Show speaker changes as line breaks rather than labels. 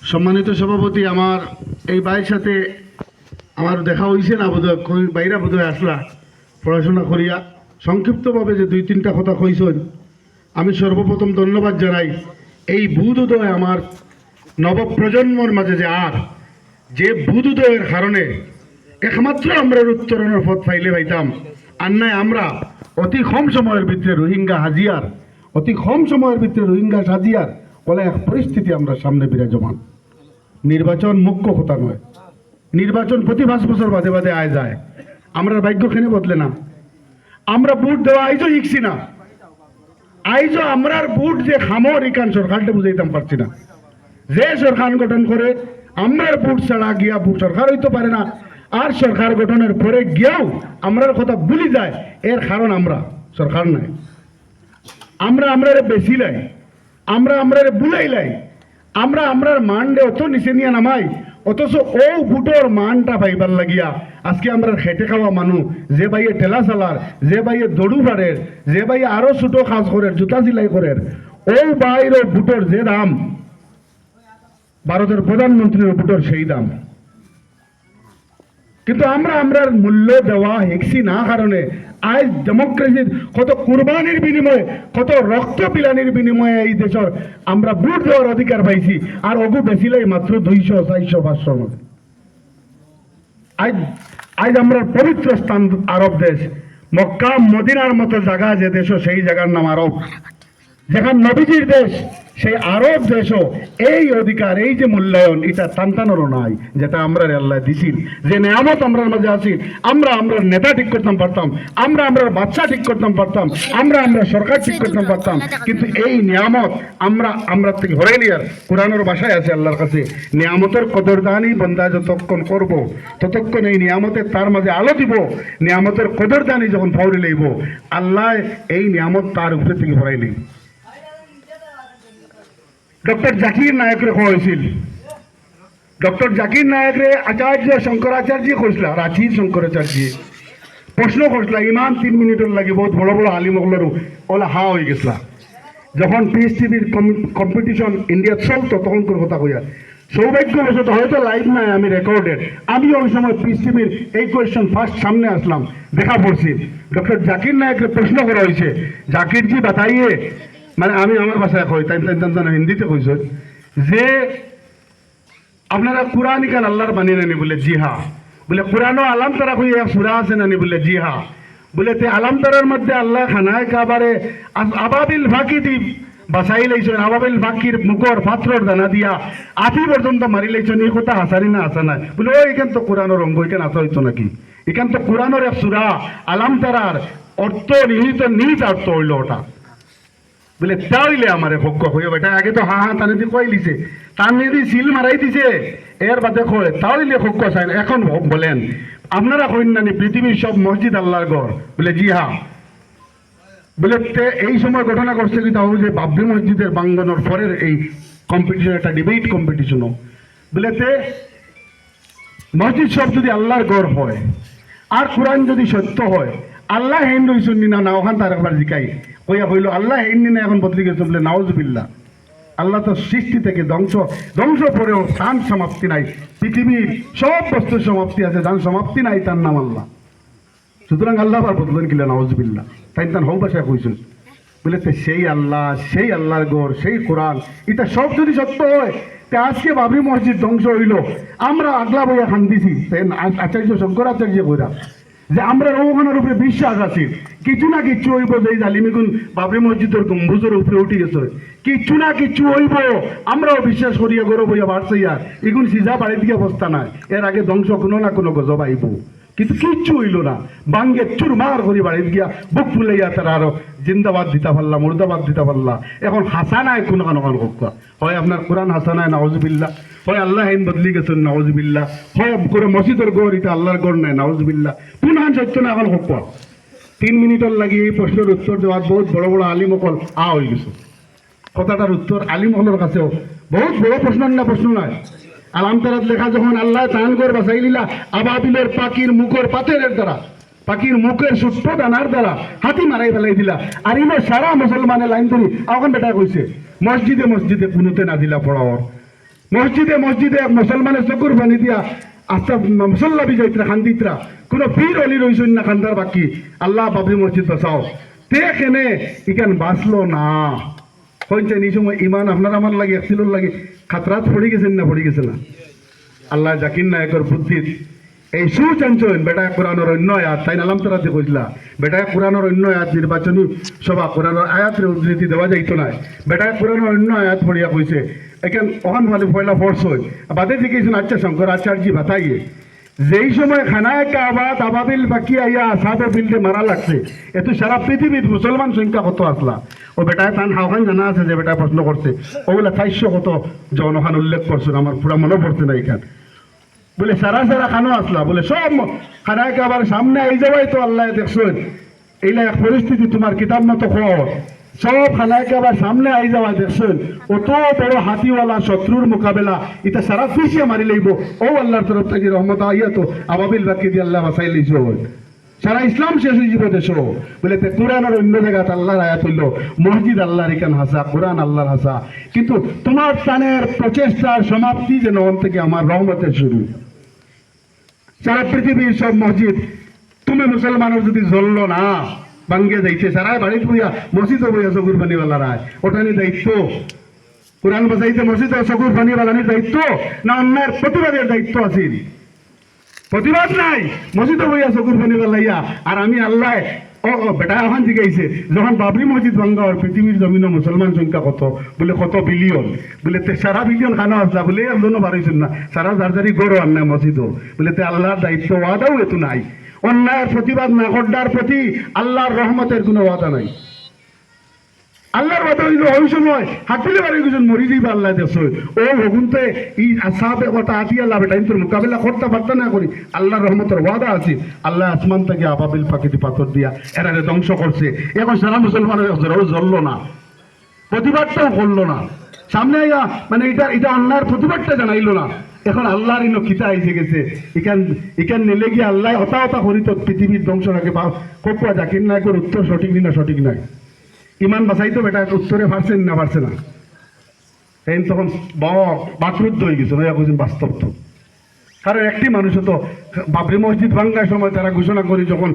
সম্মানিত সভাপতি, আমার এই ভাইয়ের সাথে আমার দেখা হয়েছে না বোধহয়, বাইরা বোধহয় আসলা পড়াশোনা করিয়া। সংক্ষিপ্তভাবে যে দুই তিনটা কথা কইছেন, আমি সর্বপ্রথম ধন্যবাদ জানাই। এই বুধ উদয় আমার নবপ্রজন্মর মাঝে যে বুধ উদয়ের কারণে একমাত্র আমরা উত্তরণের পথ পাইলে পাইতাম। আর নাই আমরা অতি কম সময়ের ভিতরে রোহিঙ্গা সাজিয়ার বলে এক পরিস্থিতি আমরা সামনে বিরাজমান। নির্বাচন মুখ্য কথা নয়, নির্বাচন প্রতি 5 বছর বাদে বাদে আয় যায়। আমরা ভাগ্যখানে বদলে না, আমরা ভোট দেওয়া আইজও শিখছি না। আইজও আমরার ভোট যে খামর ইকান সরকারটা বুঝাইতাম পারছি না। যে সরকার গঠন করে আমরার ভোট ছাড়া গিয়া সরকার হইতে পারে না, আর সরকার গঠনের পরে গিয়াও আমরার কথা ভুলি যায়। এর কারণ আমরা সরকার নাই, আমরারে বেশি লাই, আমরারে বুলাই লাই, আমরার মানডে অত নিচে নিয়ে নামাই। অথচ ও ভোটর মানটা পাইবার লাগিয়া আজকে আমরা খেটে খাওয়া মানুষ, যে ভাইয়ে ঠেলা চালার, যে ভাইয়ে দড়ু ফাড়ের, যে ভাইয়ে আরো ছোট কাজ করের, জুতা সিলাই করের, ও বাইর ভোটর যে দাম ভারতের প্রধানমন্ত্রীর ভোটর সেই দাম। কিন্তু আমরার মূল্য দেওয়া হেক্সি না কারণে আজ ডেমোক্রেসির কত কুরবানির বিনিময়ে, কত রক্ত পিলানির বিনিময়ে এই দেশের আমরা ভোট দেওয়ার অধিকার পাইছি। আর অগু বেশিলাই মাত্র 200, 400, 500 মধ্যে। আজ আমরা পবিত্র স্থান আরব দেশ, মক্কা মদিনার মতো জায়গা যে দেশ, সেই জায়গার নাম আরব। যেখান নবীজির দেশ, সেই আরব দেশও এই অধিকার, এই যে মূল্যায়ন, এটা টানটানোরও নাই, যেটা আমরা আল্লাহ দিছিল। যে নিয়ামত আমরার মাঝে আছি, আমরা নেতা ঠিক করতাম পারতাম, আমরা বাচ্চা ঠিক করতাম পারতাম, আমরা সরকার ঠিক করতাম পারতাম। কিন্তু এই নিয়ামত আমরা থেকে হরাই নিয়ার কোরআনের ভাষায় আছে আল্লাহর কাছে, নিয়ামতের কদরদানি বন্দা যতক্ষণ করবো ততক্ষণ এই নিয়ামতের তার মাঝে আলো দিব। নিয়ামতের কদরদানি যখন ফাউরি লইব, আল্লাহ এই নিয়ামত তার উপরে থেকে হরাই লইব। ডক্টর জাকির নায়করে কোয়া হয়েছিল, ডক্টর জাকির নায়করে আচার্য শঙ্করাচার্য কইসলা, রাঁচির শঙ্করাচার্য প্রশ্ন করছিল, ইমান 3 মিনিটের লাগে বহুত বড় বড় আলিমগুলোর ওলা হা হয়ে গেছিলা। যখন পিএস টিভির কম্পিটিশন ইন্ডিয়া চলতো তখন করে কথা কইয়া, সৌভাগ্যবশত হয়তো লাইভ নাই, আমি রেকর্ডেড, আমি ওই সময় পিএস টিভির এই কোয়েশ্চন ফার্স্ট সামনে আসলাম, দেখা পড়ছি। ডক্টর জাকির নায়করে প্রশ্ন করা হয়েছে, জাকিরজি বাতাইয়ে, মানে আমি আমার ভাষায় কই, তাই হিন্দিতে কইস যে আপনারা কোরআন কাল আল্লাহর বানিয়ে নেনি, বলে জি হা। বলে কোরআনও আলাম তারা কই সুরা আছে নানি, বলে জি হা। বলে তে আলাম তারার মধ্যে আল্লাহ খানায় কাবারে আবাবিল ফাঁকি দি বাসাই লাইছেন, আবাবিল ফাঁকির মুখর পাত্রর দানা দিয়া আঠি পর্যন্ত মারি লাইছেন, এই কথা হাসারি না আসা নাই। বলে ও এখান তো কোরআনের অঙ্গ, এখানে আসা হইতো নাকি? এখান তো কোরআনের এক সুরা, আলাম তারার অর্থ নিহিত নিজ অর্থ হইল ওটা। বলে তাইলে আমার ভোগ্য হয়ে বেটা, আগে তো হা তানে দিয়ে কই লিছে, তার নিয়ে দিয়ে সিল মারাই দিছে, এর বাদে কয় তাইলে ভোগ্য চাই না। এখন বলেন আপনারা কইন নানি পৃথিবীর সব মসজিদ আল্লাহর ঘর? বলে জি হা। বলে এই সময় ঘটনা করছে কি তাও যে বাবরি মসজিদের বাঙ্গানোর পরের এই কম্পিটিশন, একটা ডিবেট কম্পিটিশনও। বলে মসজিদ সব যদি আল্লাহর ঘর হয় আর কোরআন যদি সত্য হয়, আল্লাহ হেন রইছেন না ওখান তার একবার জিকাই কইয়া কইল আল্লাহ হেন না এখন বদলি গেছে। বলে নাউজুবিল্লাহ, আল্লাহ তো সৃষ্টি থেকে ধ্বংস পরেও তার সমাপ্তি নাই। পৃথিবীর সব বস্তুর সমাপ্তি আছে, যার সমাপ্তি নাই তার নাম আল্লাহ। সুতরাং আল্লাহ আবার বদলেন কিলা নাউজুবিল্লাহ, তাই তার হোক ভাষায় কইছেন। বলে সেই আল্লাহর গড়, সেই কোরআন, এটা সব যদি সত্য হয়, আজকে বাবরি মসজিদ ধ্বংস হইল, আমরা আগলা বইয়া খান দিছি আচার্য শঙ্করাচার্য কইরা, যে আমরা ওখানের উপরে বিশ্বাস আছি কিছু না কিছু হইব, যে জালিমিগুন বাবরি মসজিদের গম্বুজের উপরে উঠে গেছে, কিছু না কিছু হইব, আমরাও বিশ্বাস করিয়া গরব হইয়া বাড়ছে। ইয়ার এগুন সিজা বাড়ি দিকে অবস্থা নাই, এর আগে ধ্বংস কোনো না কোনো গজব আইব, কিন্তু কিচ্ছু হইল না। বাঙ্গে চুরমার করি বাড়ি গিয়া বুক ফুলাইয়া তারা আরো জিন্দাবাদ দিতে পারলাম, মুর্দাবাদ দিতে পারলাম। এখন হাসা নাই কোনো কানো হোক, হয় আপনার কোরআন হাসা নাই নাউজুবিল্লাহ, হয় আল্লাহ হেন বদলি গেছেন নাউজুবিল্লাহ, হয় করে মসজিদের গড় এটা আল্লাহর গড় নাই নাউজুবিল্লাহ। পুনঃ সত্য না এখন হোক। 3 মিনিটের লাগি এই প্রশ্নের উত্তর দেওয়ার বহুত বড় বড় আলিমকল হয়ে গেছে। কথাটার উত্তর আলিমকলের কাছেও বহুত বড় প্রশ্ন না, প্রশ্ন নয়। আলাম তারাত লেখা যখন আল্লাহ তান করে বাসাই লিলা আবাবিলের পাখির মুখের পাথরের দ্বারা, পাখির মুখের ছোট্ট দানার দ্বারা হাতি মারাই ফেলাই দিলা। আর ইনো সারা মুসলমানের লাইন ধরি এখন বেটা কইছে মসজিদে কোনোতে না দিলা পড়াওয়ার। মসজিদে মসজিদে মুসলমানের চকুর পানি দিয়া আস্তা মুসল্লা বিজয়িতরা খান্দিতরা কোনো পীর অলি রইছেন না খান্দার বাকি আল্লাহ বাবরি মসজিদ বাঁচাও তে কেনে ইখান বাঁচলো না হয়েছে এই সময় ইমান আপনার আমার লাগে একশিলোর লাগে খাতরাত পড়ে গেছেন না পড়ে গেছে না আল্লাহ জাকির নায়কের বুদ্ধিত এই সুচাঞ্চন বেটা কোরআনের অন্য আয়াত তাই নালাম তারাতে কইলা বেটা কোরআনের অন্য আয়াত নির্বাচনী সভা কোরআনের আয়াতের উদ্ধৃতি দেওয়া যাইতো না বেটা কোরআনের অন্য আয়াত পড়িয়া কইছে এখান ওখান ভালো পয়লা ফোর্স হয় বাদে দিকেছেন আচ্ছা শঙ্কর আচার্য বাতাইয়ে যেই সময় খানায় কাবাত আবাবিল বাকি আইয়া আসাদে বিলতে মারা লাগছে এত সারা পৃথিবীর মুসলমান সংখ্যা কত আসলা ও বেটায় তান হাওখান জানা আছে যে বেটায় প্রশ্ন করছে ওগুলা 400 কত জনখান উল্লেখ করছেন আমার পুরা মনে পড়ছে না এখান বলে সারা সারা খানো আসলা বলে সব খানায় কাবার সামনে এই যাবাই তো আল্লাহ দেখছেন এইলা এক পরিস্থিতি তোমার কিতাব মতো খবর সব খানায় কাবার সামনে আই যাওয়া দেখছেন অত বড় হাতিওয়ালা শত্রুর মোকাবেলা এটা সারা ফিসিয়া মারি লইব ও আল্লাহর তরফ থেকে রহমত আইয়া তো আবাবিল বাকি দিয়ে আল্লাহ বাসাই লইছ সারা ইসলাম শেষ হয়ে যাবে দেশ বলে কোরআনের অন্য জায়গাত আল্লাহর আয়াত হইল মসজিদ আল্লাহর এখান হাসা কোরআন আল্লাহর হাসা কিন্তু তোমার প্রাণের প্রচেষ্টার সমাপ্তি যেন ওন থেকে আমার রহমতের শুরু সারা পৃথিবীর সব মসজিদ তুমি মুসলমানের যদি জ্বললো না ভাঙ্গে যাইছে সারা বাড়ি পুইয়া মসজিদও বইয়া চকুর পানিওয়ালারা ওটানি দায়িত্ব কোরআন বাজাইতে মসজিদ চকুর পানিওয়ালানির দায়িত্ব না অন্যায়ের প্রতিবাদের দায়িত্ব আছিল প্রতিবাদ নাই মসজিদও বইয়া চকুর পানিওয়ালাইয়া আর আমি আল্লাহ ও বেটা এখন জিগাইছে যখন বাবরি মসজিদ ভাঙ্গা আর পৃথিবীর জমিন মুসলমান সংখ্যা কত বলে কত বিলিয়ন বলে সারা বিলিয়ন খানা আসলা বলে একজনও বাড়াইছেন না সারা জারজারি গড়ো আর না মসজিদও বলে আল্লাহর দায়িত্ব ওয়াদাও এত নাই অন্যায়ের প্রতিবাদ না করবার প্রতি আল্লাহর রহমতের কোনো ওয়াদা নাই আল্লাহর ওয়াদা হইল ওই সময় হাতিলে বাড়ি গেছেন মরি যাইবা আল্লাহ দেশ ও হগুনতে এই আসাবে কথা আতি আল্লাহ বেটা তোর মোকাবিলা করতে পারতো না করি আল্লাহর রহমতের ওয়াদা আছে আল্লাহ আসমান থেকে আবাবিল পাখিতে পাথর দিয়া এরা ধ্বংস করছে এখন সারা মুসলমানের জ্বললো না প্রতিবাদটাও করলো না সামনে আইয়া মানে এটা অন্যায়ের প্রতিবাদটা জানাইলো না এখন আল্লাহর ইনো খিতা এসে গেছে এখান নেলে গিয়ে আল্লাহ হতা করি তো পৃথিবীর ধ্বংস রাখে কোপা জাকির নায়কের উত্তর সঠিক না সঠিক নাই ইমান বাসাই তো বেটা উত্তরে পারছেন না পারছে না এই তখন বাকরুদ্ধ হয়ে গেছে ভাইয়া বলছেন বাস্তব তো কারণ একটি মানুষ তো বাবরি মসজিদ ভাঙ্গার সময় তারা ঘোষণা করি যখন